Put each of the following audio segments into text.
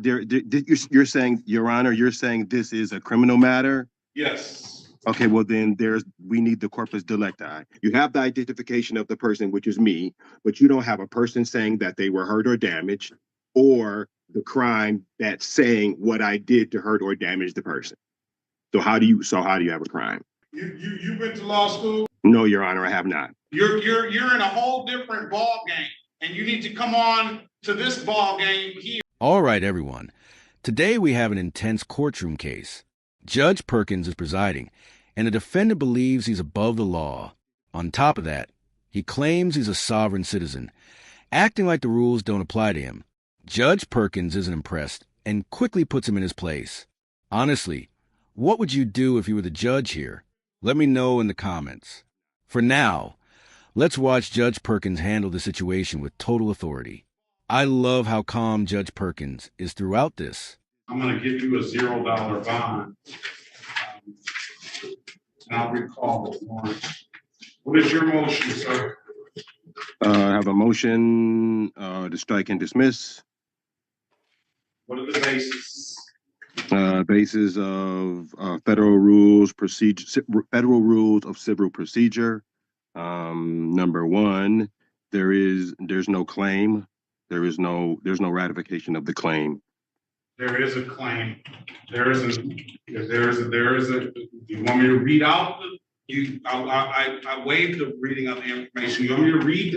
You're saying, Your Honor, you're saying this is a criminal matter? Yes. Okay, well then we need the corpus delecti. You have the identification of the person, which is me, but you don't have a person saying that they were hurt or damaged, or the crime that's saying what I did to hurt or damage the person. So how do you have a crime? You went to law school? No, Your Honor, I have not. You're in a whole different ball game, and you need to come on to this ball game here. All right, everyone. Today we have an intense courtroom case. Judge Perkins is presiding, and the defendant believes he's above the law. On top of that, he claims he's a sovereign citizen, acting like the rules don't apply to him. Judge Perkins isn't impressed and quickly puts him in his place. Honestly, what would you do if you were the judge here? Let me know in the comments. For now, let's watch Judge Perkins handle the situation with total authority. I love how calm Judge Perkins is throughout this. I'm going to give you a $0 bond. And I'll recall the warrant. What is your motion, sir? I have a motion to strike and dismiss. What are the bases? Basis of federal rules of civil procedure. Number one, there's no claim. There's no ratification of the claim. There is a claim. There is a. You want me to read out I waived the reading of the information. You want me to read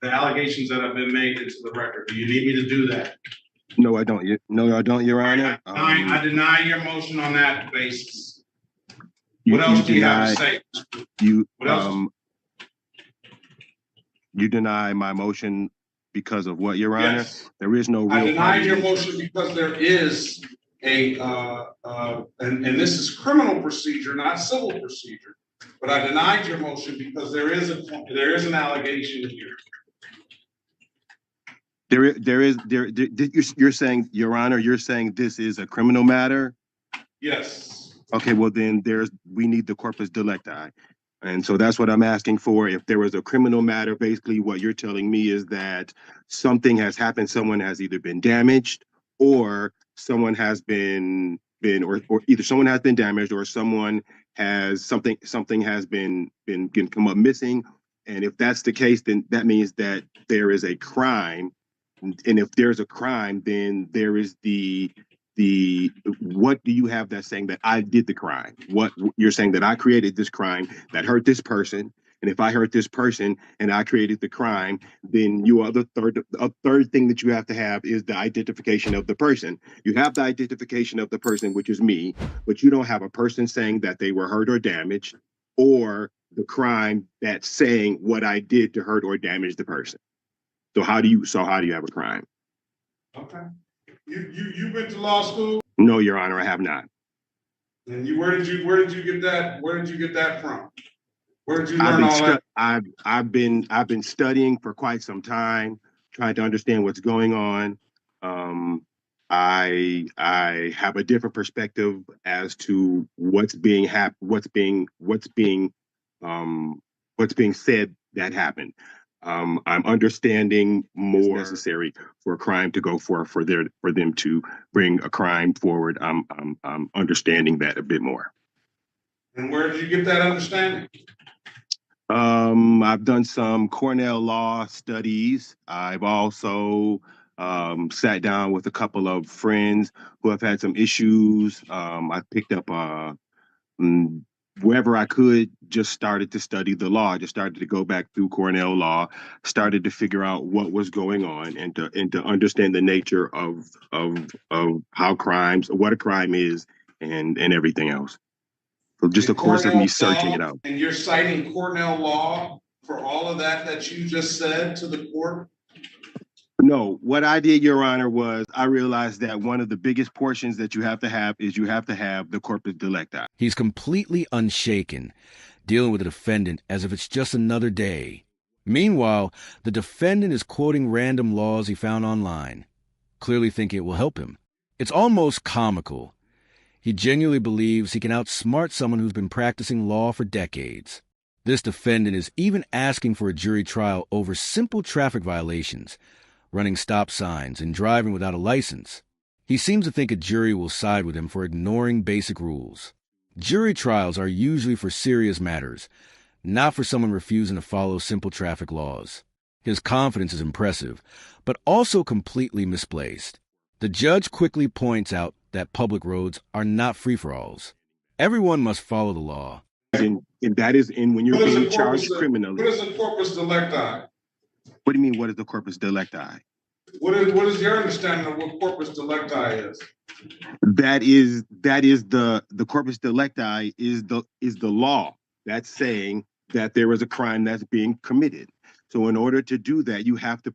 the allegations that have been made into the record? Do you need me to do that? No, I don't. No, I don't, Your Honor. I deny your motion on that basis. What else do you have to say? What else? You deny my motion because of what, Your Honor? Yes. There is no real. I deny your motion because there is a and this is criminal procedure, not civil procedure. But I denied your motion because there is an allegation here. You're saying, Your Honor, you're saying this is a criminal matter? Yes. Okay, well then we need the corpus delecti. And so that's what I'm asking for. If there was a criminal matter, basically what you're telling me is that something has happened, someone has either been damaged or someone has been or either someone has been damaged or someone has something has been come up missing. And if that's the case, then that means that there is a crime. And if there's a crime, then there is the what do you have that's saying that I did the crime? What you're saying that I created this crime that hurt this person, and if I hurt this person and I created the crime, then a third thing that you have to have is the identification of the person. You have the identification of the person, which is me, but you don't have a person saying that they were hurt or damaged, or the crime that's saying what I did to hurt or damage the person. So how do you have a crime? Okay. You went to law school? No, Your Honor, I have not. And where did you get that? Where did you get that from? Where did you learn all that? I've been studying for quite some time, trying to understand what's going on. I have a different perspective as to what's being said that happened. I'm understanding more necessary for a crime to go for them to bring a crime forward. I'm understanding that a bit more. And where did you get that understanding? I've done some Cornell law studies. I've also sat down with a couple of friends who have had some issues. I picked up wherever I could, just started to study the law. I just started to go back through Cornell law, started to figure out what was going on and to understand the nature of how what a crime is and everything else. So just a course of me searching it out. And you're citing Cornell law for all of that you just said to the court? No, what I did, Your Honor, was I realized that one of the biggest portions that you have to have is you have to have the corpus delecti. He's completely unshaken, dealing with the defendant as if it's just another day. Meanwhile, the defendant is quoting random laws he found online, clearly thinking it will help him. It's almost comical. He genuinely believes he can outsmart someone who's been practicing law for decades. This defendant is even asking for a jury trial over simple traffic violations, running stop signs, and driving without a license. He seems to think a jury will side with him for ignoring basic rules. Jury trials are usually for serious matters, not for someone refusing to follow simple traffic laws. His confidence is impressive, but also completely misplaced. The judge quickly points out that public roads are not free-for-alls. Everyone must follow the law. And that is in when you're being charged criminally. What is a corpus delecti? What do you mean, what is the corpus delecti? What is your understanding of what corpus delecti is? That is the corpus delecti is the law that's saying that there is a crime that's being committed. So in order to do that, you have to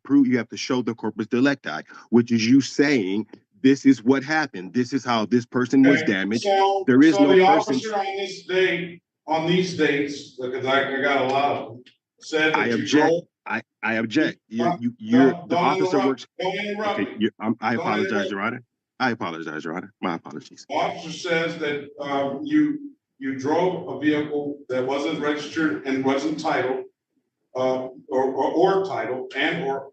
show the corpus delecti, which is you saying this is what happened. This is how this person was damaged. There is no the person. Officer on this day, on these dates, because I got a lot of them, said that I you object. drove. I object. The officer works. Okay, I apologize, Your Honor. I apologize, Your Honor. My apologies. The officer says that you drove a vehicle that wasn't registered and wasn't titled, or titled and or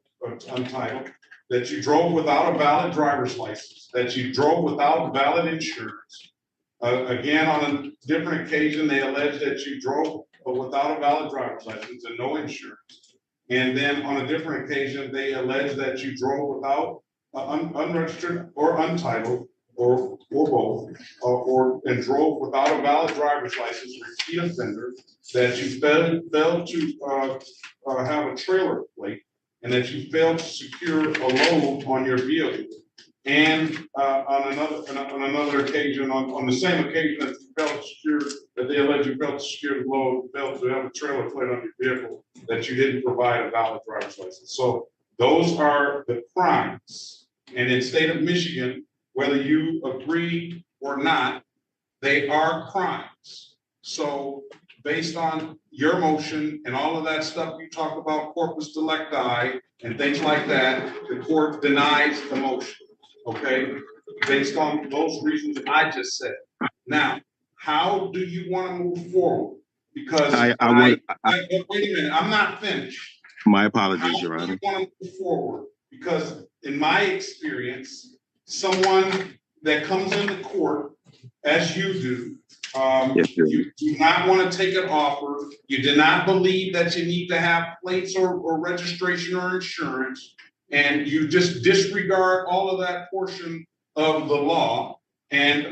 untitled, that you drove without a valid driver's license, that you drove without valid insurance. Again, on a different occasion, they allege that you drove without a valid driver's license and no insurance. And then on a different occasion, they allege that you drove without unregistered or untitled or both, and drove without a valid driver's license, repeat offender, that you failed to have a trailer plate, and that you failed to secure a load on your vehicle. And on another occasion, on the same occasion that you failed to secure, that they allege you failed to secure the load, failed to have a trailer plate on your vehicle, that you didn't provide a valid driver's license. So those are the crimes. And in the state of Michigan, whether you agree or not, they are crimes. So based on your motion and all of that stuff you talk about, corpus delecti and things like that, the court denies the motion. Okay, based on those reasons that I just said. Now, how do you want to move forward? Because wait a minute, I'm not finished. My apologies, Your Honor. How do you want to move forward? Because in my experience, someone that comes into court, as you do, you do not want to take an offer. You do not believe that you need to have plates or registration or insurance. And you just disregard all of that portion of the law. And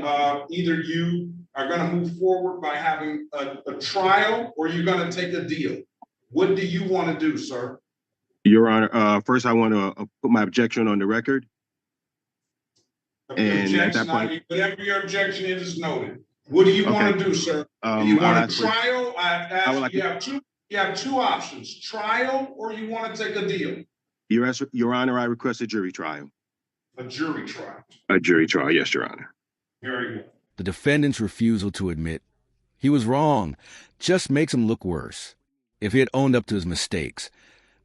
either you are going to move forward by having a trial, or you're going to take a deal. What do you want to do, sir? Your Honor, first I want to put my objection on the record. And at that point, whatever your objection is noted. What do you want to do, sir? Do you want a trial? You have two options: trial, or you want to take a deal. Your Honor, I request a jury trial. A jury trial. A jury trial, yes, Your Honor. Very good. The defendant's refusal to admit he was wrong just makes him look worse. If he had owned up to his mistakes,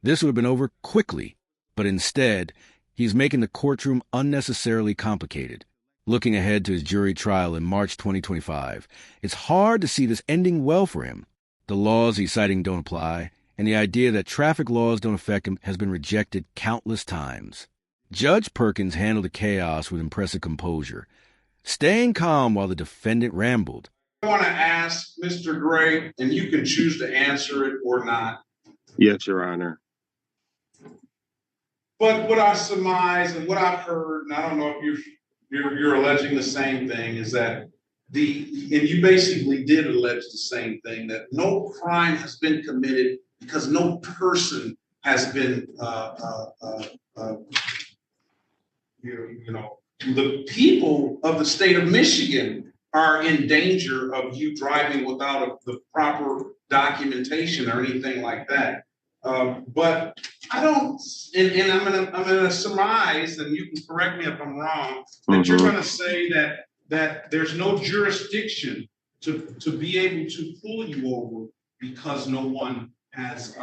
this would have been over quickly. But instead, he's making the courtroom unnecessarily complicated. Looking ahead to his jury trial in March 2025, it's hard to see this ending well for him. The laws he's citing don't apply, and the idea that traffic laws don't affect him has been rejected countless times. Judge Perkins handled the chaos with impressive composure, staying calm while the defendant rambled. I want to ask Mr. Gray, and you can choose to answer it or not. Yes, Your Honor. But what I surmise and what I've heard, and I don't know if you're alleging the same thing, is that and you basically did allege the same thing, that no crime has been committed because no person has been, the people of the state of Michigan are in danger of you driving without the proper documentation or anything like that. But I don't, and I'm gonna surmise, and you can correct me if I'm wrong, that you're gonna say that there's no jurisdiction to be able to pull you over because no one has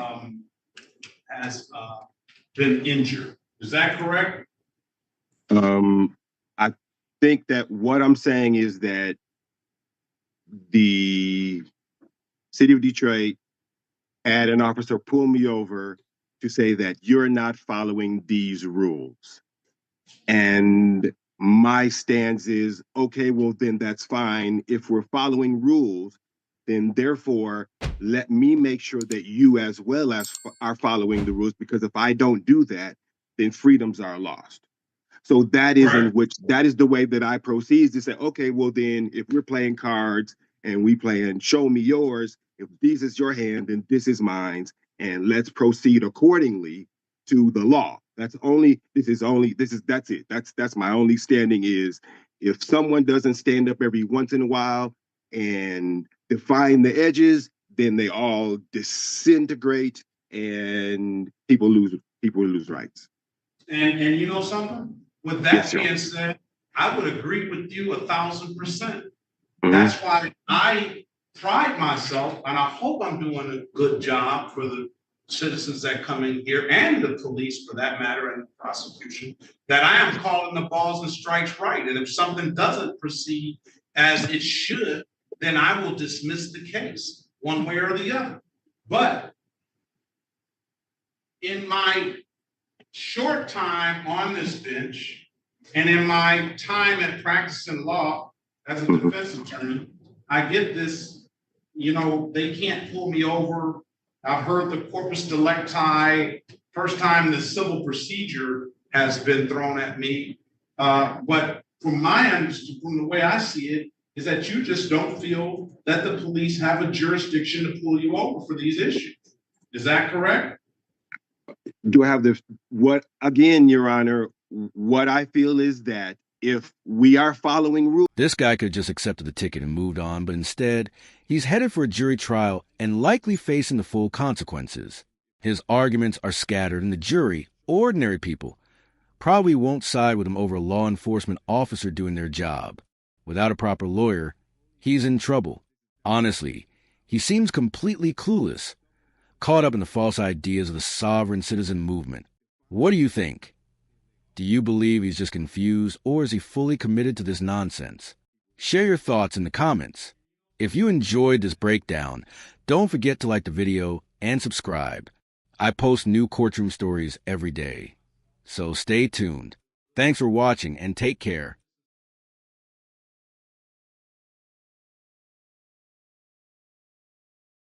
been injured. Is that correct? I think that what I'm saying is that the city of Detroit had an officer pull me over to say that you're not following these rules. And my stance is, okay, well, then that's fine. If we're following rules, then therefore, let me make sure that you as well as are following the rules, because if I don't do that, then freedoms are lost. So that is in which that is the way that I proceed to say, okay, well then if we're playing cards and we playing show me yours, if this is your hand, then this is mine, and let's proceed accordingly to the law. That's it. That's my only standing is if someone doesn't stand up every once in a while and define the edges, then they all disintegrate and people lose rights. And you know something? With that being said, I would agree with you 1,000%. Mm-hmm. That's why I pride myself, and I hope I'm doing a good job for the citizens that come in here and the police for that matter and the prosecution, that I am calling the balls and strikes right. And if something doesn't proceed as it should, then I will dismiss the case one way or the other. But in my short time on this bench and in my time at practicing law as a defense attorney, I get this, they can't pull me over. I've heard the corpus delecti, first time the civil procedure has been thrown at me. But from the way I see it, is that you just don't feel that the police have a jurisdiction to pull you over for these issues. Is that correct? Do I have again, Your Honor, what I feel is that if we are following rules. This guy could have just accepted the ticket and moved on, but instead, he's headed for a jury trial and likely facing the full consequences. His arguments are scattered, and the jury, ordinary people, probably won't side with him over a law enforcement officer doing their job. Without a proper lawyer, he's in trouble. Honestly, he seems completely clueless, caught up in the false ideas of the sovereign citizen movement. What do you think? Do you believe he's just confused, or is he fully committed to this nonsense? Share your thoughts in the comments. If you enjoyed this breakdown, don't forget to like the video and subscribe. I post new courtroom stories every day. So stay tuned. Thanks for watching and take care.